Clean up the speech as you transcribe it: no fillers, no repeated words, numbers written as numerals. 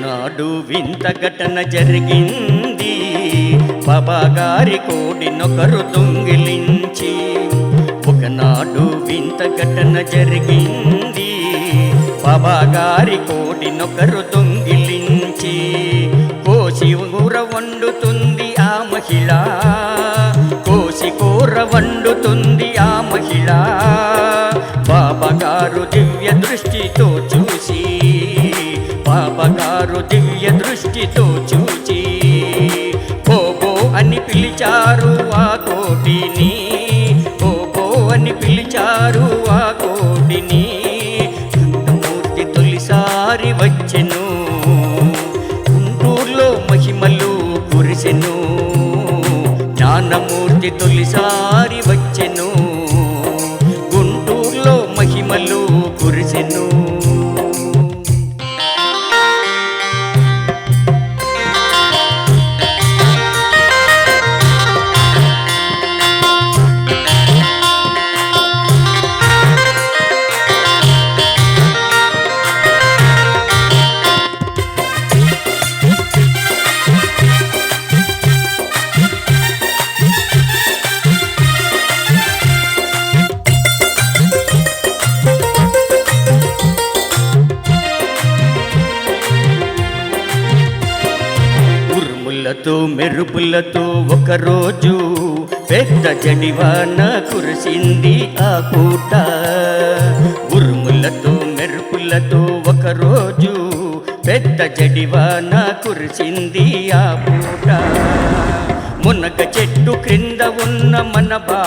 ఒకనాడు వింత ఘటన జరిగింది. బాబాగారి కోడినొకరు దొంగిలించి. ఒకనాడు వింత ఘటన జరిగింది. బాబాగారి కోడినొకరు దొంగిలించి. కోసి కూర వండుతుంది ఆ మహిళ, కోసి కూర వండుతుంది ఆ మహిళ. బాబాగారు దివ్య దృష్టితో చూసి, బాబాగారు దివ్య దృష్టితో చూచి బోబో అని పిలిచారు ఆ కోడిని. బోబో అని పిలిచారు ఆ కోడిని. మూర్తి తొలిసారి వచ్చెను, గుంటూరులో మహిమలు కురిసెను. జ్ఞానమూర్తి తొలిసారి వచ్చెను, గుంటూరులో మహిమలు కురిసెను. ఉరుములతో మెరుపులతో ఒకరోజు పెద్ద జడివాన కురిసింది ఆ పూట. ఉరుములతో మెరుపులతో ఒకరోజు పెద్ద జడివాన కురిసింది ఆ పూట. మునగ చెట్టు క్రింద ఉన్న మన బాబా